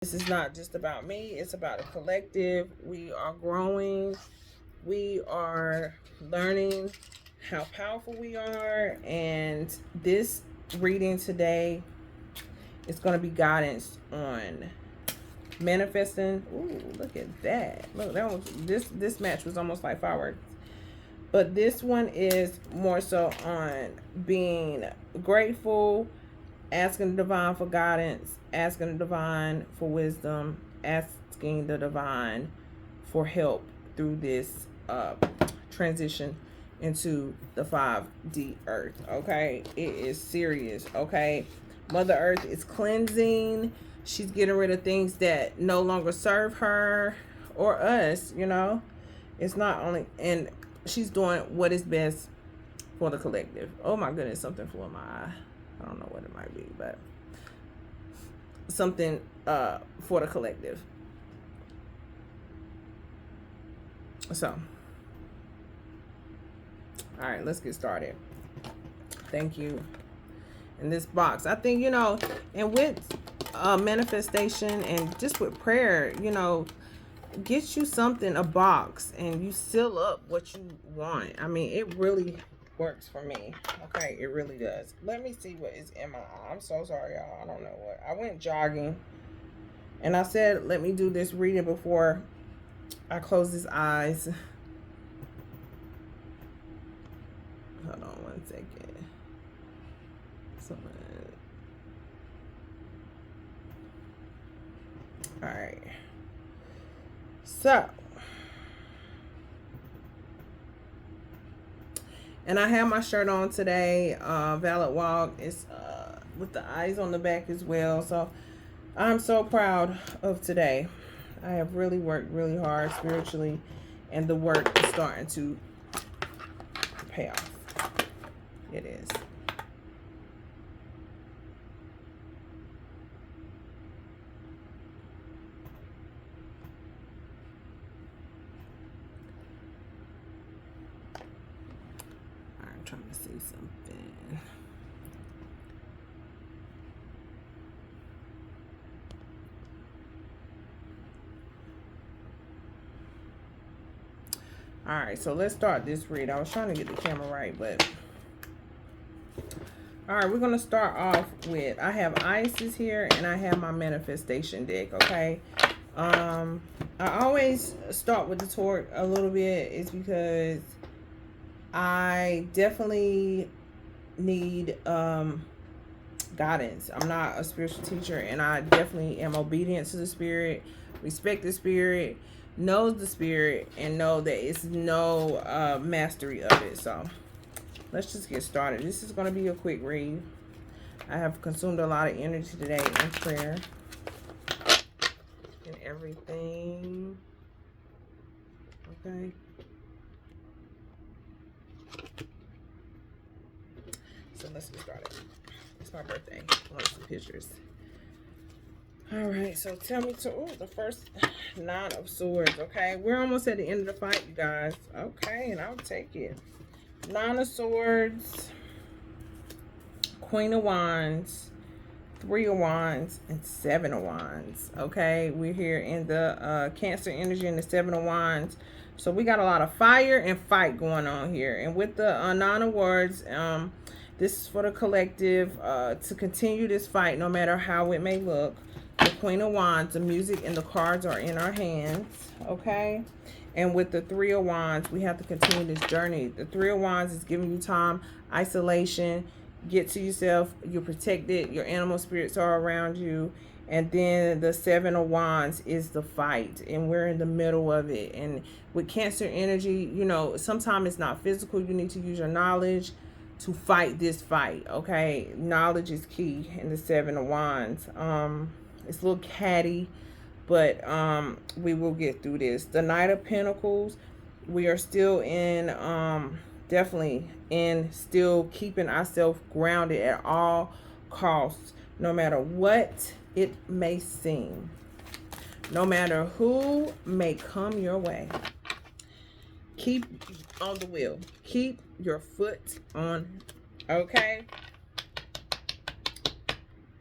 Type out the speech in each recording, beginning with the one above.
This is not just about me, it's about a collective. We are growing, we are learning how powerful we are, and this reading today is going to be guidance on manifesting. Ooh, look at that. Look, that was this match was almost like fireworks. But this one is more so on being grateful, asking the divine for guidance, asking the divine for wisdom, asking the divine for help through this transition into the 5D earth. Okay, it is serious. Okay, Mother Earth is cleansing. She's getting rid of things that no longer serve her or us. It's not only, and she's doing what is best for the collective. Oh my goodness, something flew in my eye. I don't know what it might be, but something for the collective. So, all right, let's get started. Thank you. In this box, I think, and with manifestation and just with prayer, get you something, a box, and you seal up what you want. I mean, it really works for me. Okay, it really does. Let me see what is in my eye. I'm so sorry, y'all. I don't know what. I went jogging, and I said, let me do this reading before I close his eyes. Hold on one second. All right. So, and I have my shirt on today. Valid Walk is with the eyes on the back as well. So I'm so proud of today. I have really worked really hard spiritually, and the work is starting to pay off. It is. I'm trying to see something. All right, so let's start this read. I was trying to get the camera right, but all right, we're going to start off with, I have Isis here, and I have my manifestation deck, okay? I always start with the Torch a little bit. It's because I definitely need guidance. I'm not a spiritual teacher, and I definitely am obedient to the Spirit, respect the Spirit, knows the Spirit, and know that it's no mastery of it. So let's just get started. This is going to be a quick read. I have consumed a lot of energy today in prayer and everything. Okay. So let's get started. It's my birthday. I want some pictures. All right, so tell me the first 9 of Swords, okay? We're almost at the end of the fight, you guys. Okay, and I'll take it. 9 of Swords, Queen of Wands, 3 of Wands, and 7 of Wands, okay? We're here in the Cancer energy and the 7 of Wands. So we got a lot of fire and fight going on here. And with the 9 of Wands, this is for the collective to continue this fight no matter how it may look. The Queen of Wands, the music and the cards are in our hands, okay? And with the 3 of Wands, we have to continue this journey. The 3 of Wands is giving you time, isolation, get to yourself, you're protected, your animal spirits are around you. And then the 7 of Wands is the fight, and we're in the middle of it. And with Cancer energy, sometimes it's not physical. You need to use your knowledge to fight this fight, okay? Knowledge is key in the 7 of Wands. It's a little catty, but we will get through this. The Knight of Pentacles, we are still in, definitely in still keeping ourselves grounded at all costs, no matter what it may seem, no matter who may come your way. Keep on the wheel. Keep your foot on, okay?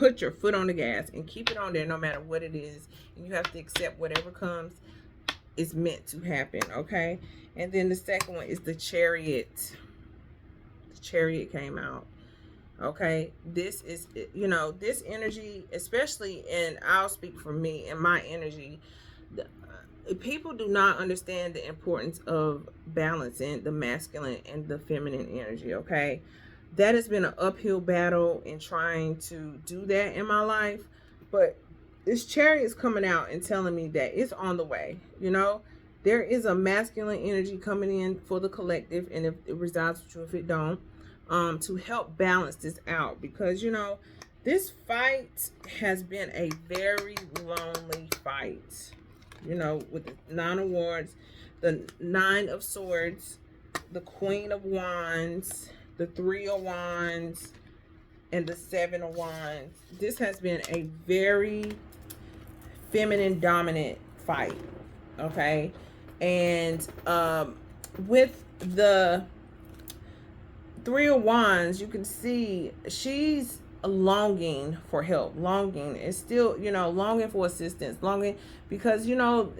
put your foot on the gas and keep it on there no matter what it is. And you have to accept whatever comes is meant to happen, okay? And then the second one is the Chariot. The Chariot came out. Okay, this is, you know, this energy, especially, and I'll speak for me and my energy, people do not understand the importance of balancing the masculine and the feminine energy. Okay, that has been an uphill battle in trying to do that in my life, but this Chariot is coming out and telling me that it's on the way. You know, there is a masculine energy coming in for the collective, and if it resides with you, if it don't, to help balance this out, because, you know, this fight has been a very lonely fight, you know, with the 9 of Wands, the 9 of Swords, the Queen of Wands, the 3 of Wands, and the 7 of Wands. This has been a very feminine dominant fight, okay? And with the 3 of Wands, you can see she's longing for help. Longing is still, you know, longing for assistance. Longing because, you know,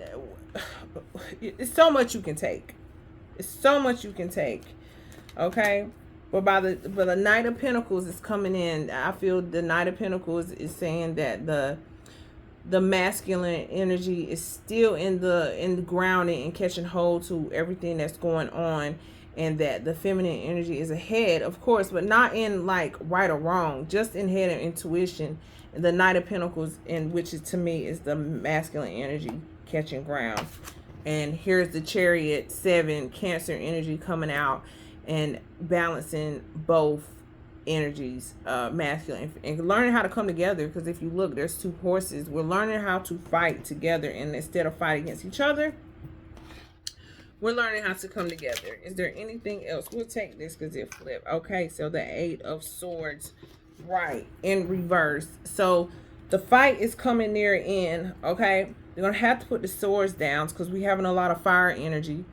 it's so much you can take. It's so much you can take. Okay? But by the Knight of Pentacles is coming in. I feel the Knight of Pentacles is saying that the masculine energy is still in the grounding and catching hold to everything that's going on. And that the feminine energy is ahead, of course, but not in like right or wrong, just in head and intuition. And the Knight of Pentacles, in which is, to me, is the masculine energy catching ground. And here's the Chariot 7 Cancer energy coming out and balancing both energies, masculine and learning how to come together. Because if you look, there's 2 horses. We're learning how to fight together, and instead of fight against each other, we're learning how to come together. Is there anything else? We'll take this because it flipped. Okay, so the 8 of Swords, right, in reverse. So the fight is coming near an end, okay? You're going to have to put the swords down because we're having a lot of fire energy.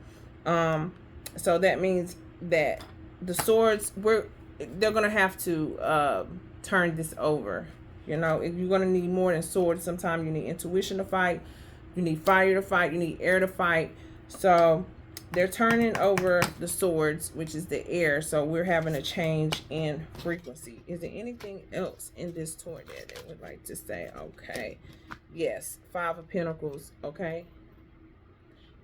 So that means that the swords, they're going to have to turn this over. You know, if you're going to need more than swords, sometimes you need intuition to fight. You need fire to fight. You need air to fight. So they're turning over the swords, which is the air. So we're having a change in frequency. Is there anything else in this tour that they would like to say? Okay. Yes. 5 of Pentacles. Okay.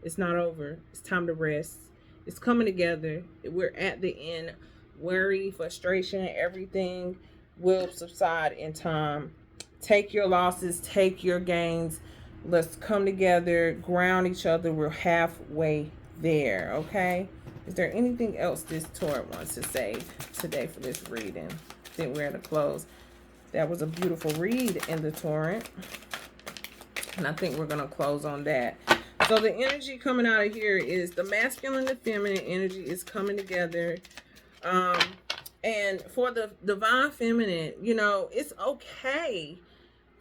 It's not over. It's time to rest. It's coming together. We're at the end. Worry, frustration, everything will subside in time. Take your losses. Take your gains. Let's come together. Ground each other. We're halfway there, okay? Is there anything else this Torrent wants to say today for this reading? I think we're at a close. That was a beautiful read in the Torrent, and I think we're going to close on that. So the energy coming out of here is the masculine and feminine energy is coming together. And for the divine feminine, you know, it's okay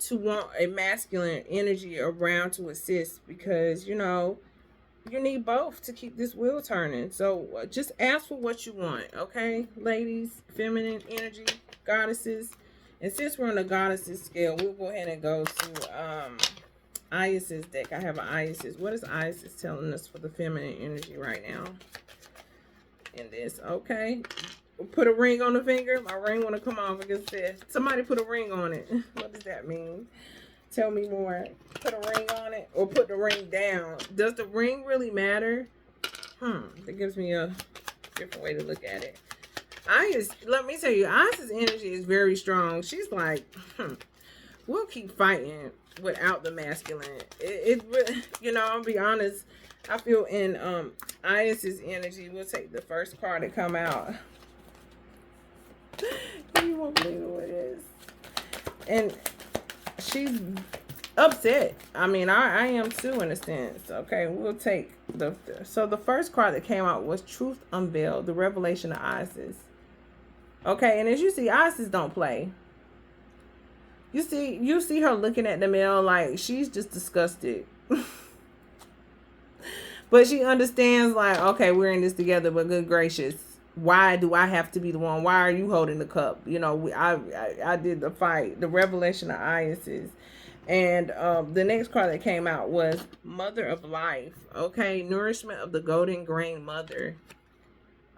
to want a masculine energy around to assist, because, you know, you need both to keep this wheel turning. So just ask for what you want, okay, ladies, feminine energy, goddesses. And since we're on the goddesses scale, we'll go ahead and go to Isis deck. I have an Isis. What is Isis telling us for the feminine energy right now in this? Okay, put a ring on the finger. My ring want to come off. I guess it says somebody put a ring on it. What does that mean? Tell me more. Put a ring on it or put the ring down. Does the ring really matter? That gives me a different way to look at it. Let me tell you, Isis' energy is very strong. She's like, we'll keep fighting without the masculine. You know, I'll be honest. I feel in Isis' energy, we'll take the first card that come out. You won't believe what it is. And she's upset. I mean, I am too, in a sense. Okay, we'll take so the first card that came out was Truth Unveiled, the revelation of Isis. Okay, and as you see, Isis don't play. You see her looking at the mail like she's just disgusted. But she understands, like, okay, we're in this together, but good gracious, Why do I have to be the one? Why are you holding the cup? You know, I did the fight, the revelation of Isis. And the next card that came out was Mother of Life. Okay, nourishment of the golden grain mother.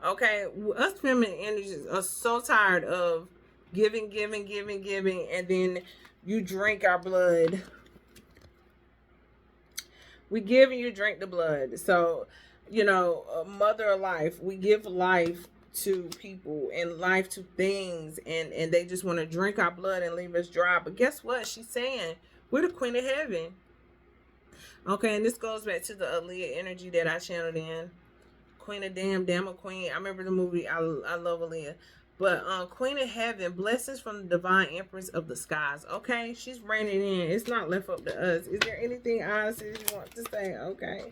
Okay, us feminine energies are so tired of giving, giving, giving, giving, and then you drink our blood. We give and you drink the blood. So, you know, Mother of Life, we give life to people and life to things, and they just want to drink our blood and leave us dry. But guess what? She's saying we're the Queen of Heaven. Okay, and this goes back to the Aaliyah energy that I channeled in. Queen of Damn a Queen. I remember the movie. I love Aaliyah. But Queen of Heaven, blessings from the divine empress of the skies. Okay, she's reigning in. It's not left up to us. Is there anything honestly you want to say? Okay,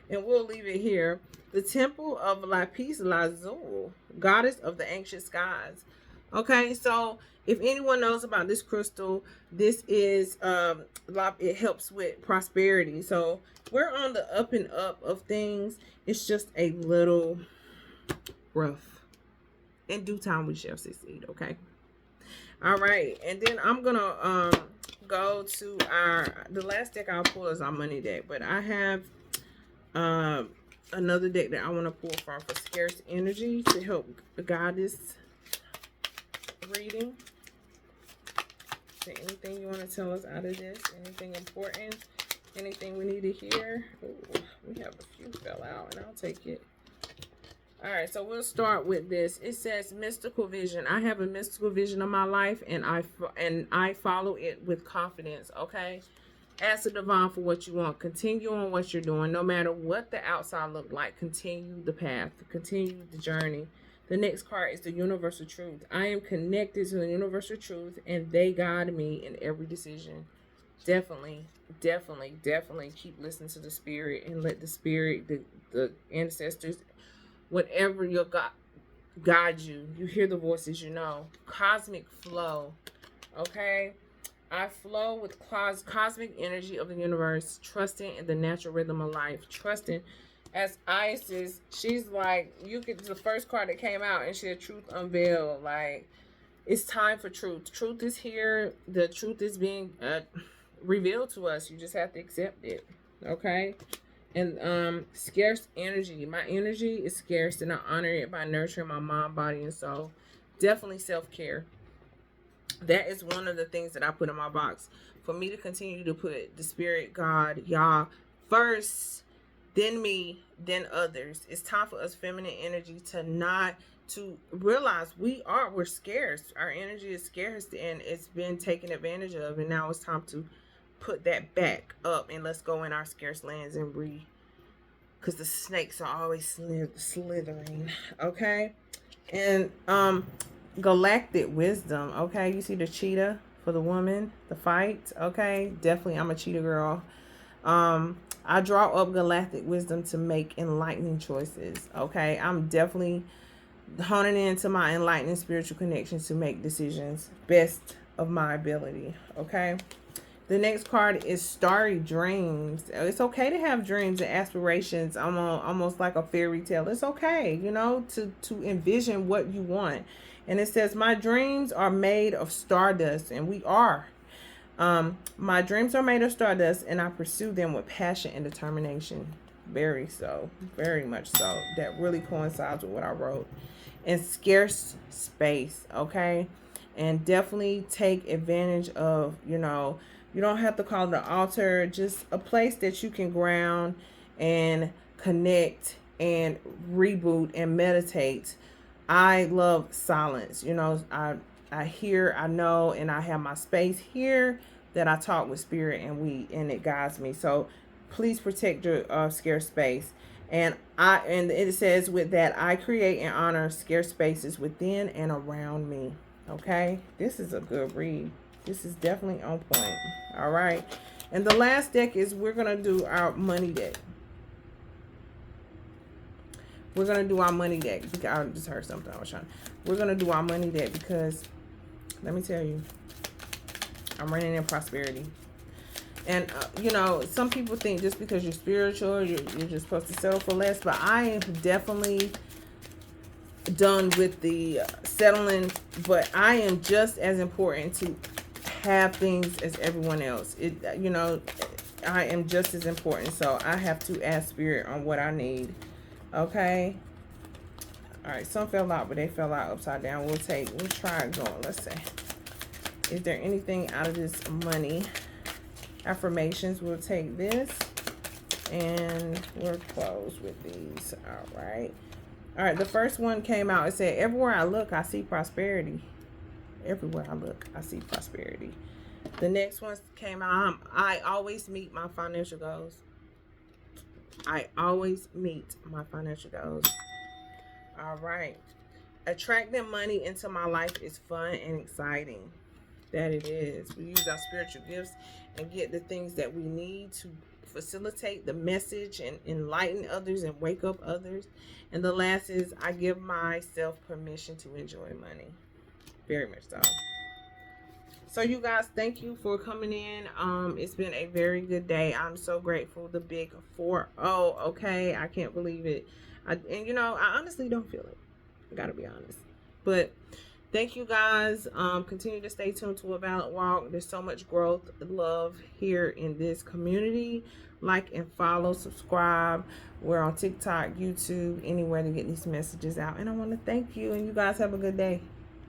and we'll leave it here. The Temple of Lapis Lazuli, goddess of the ancient skies. Okay, so if anyone knows about this crystal, this is it helps with prosperity. So we're on the up and up of things. It's just a little rough. In due time we shall succeed. Okay. All right, and then I'm gonna go to the last deck I'll pull is our money deck, but I have another deck that I want to pull from for scarce energy to help guide this reading. Is there anything you want to tell us out of this? Anything important? Anything we need to hear? Ooh, we have a few fell out, and I'll take it. All right, so we'll start with this. It says mystical vision. I have a mystical vision of my life, and I follow it with confidence. Okay, ask the divine for what you want. Continue on what you're doing, no matter what the outside look like. Continue the path. Continue the journey. The next card is the universal truth. I am connected to the universal truth, and they guide me in every decision. Definitely keep listening to the spirit and let the spirit, the ancestors, whatever your God guides you. You hear the voices, you know. Cosmic flow. Okay? I flow with cosmic energy of the universe, trusting in the natural rhythm of life. Trusting. As Isis, she's like, the first card that came out, and she had truth unveiled. Like, it's time for truth. Truth is here. The truth is being revealed to us. You just have to accept it. Okay? And scarce energy. My energy is scarce, and I honor it by nurturing my mind, body, and soul. Definitely self-care. That is one of the things that I put in my box. For me to continue to put the spirit, God, Yah, first, then me, then others. It's time for us feminine energy to realize we're scarce. Our energy is scarce, and it's been taken advantage of, and now it's time to put that back up, and let's go in our scarce lands and because the snakes are always slithering. Okay, and galactic wisdom. Okay, you see the cheetah for the woman, the fight. Okay, definitely I'm a cheetah girl. I draw up galactic wisdom to make enlightening choices. Okay, I'm definitely honing into my enlightening spiritual connections to make decisions best of my ability. Okay. The next card is Starry Dreams. It's okay to have dreams and aspirations, almost like a fairy tale. It's okay, you know, to envision what you want. And it says, my dreams are made of stardust, and we are. My dreams are made of stardust, and I pursue them with passion and determination. Very much so. That really coincides with what I wrote. And scarce space, okay? And definitely take advantage of, you know, you don't have to call it an altar, just a place that you can ground and connect and reboot and meditate. I love silence. You know, I hear, I know, and I have my space here that I talk with spirit, and it guides me. So please protect your scarce space. And it says with that, I create and honor scarce spaces within and around me. Okay, this is a good read. This is definitely on point. All right. And the last deck is, we're going to do our money deck. We're going to do our money deck. I just heard something. We're going to do our money deck because, let me tell you, I'm reigning in prosperity. And, you know, some people think just because you're spiritual, you're just supposed to settle for less. But I am definitely done with the settling, but I am just as important to have things as everyone else. You know, I am just as important, so I have to ask Spirit on what I need. Okay. All right, some fell out, but they fell out upside down. We'll try it going. Let's see. Is there anything out of this money? Affirmations. We'll take this, and we're closed with these. All right. All right, the first one came out. It said, everywhere I look, I see prosperity. Everywhere I look, I see prosperity. The next one came out. I always meet my financial goals. I always meet my financial goals. All right. Attracting money into my life is fun and exciting. That it is. We use our spiritual gifts and get the things that we need to facilitate the message and enlighten others and wake up others. And the last is, I give myself permission to enjoy money. Very much so. So you guys, thank you for coming in. It's been a very good day. I'm so grateful. The big 4-0. Okay, I can't believe it. And you know, I honestly don't feel it. I gotta be honest. But thank you guys. Continue to stay tuned to A Valid Walk. There's so much growth, love here in this community. Like and follow, subscribe. We're on TikTok, YouTube, anywhere to get these messages out. And I want to thank you. And you guys have a good day.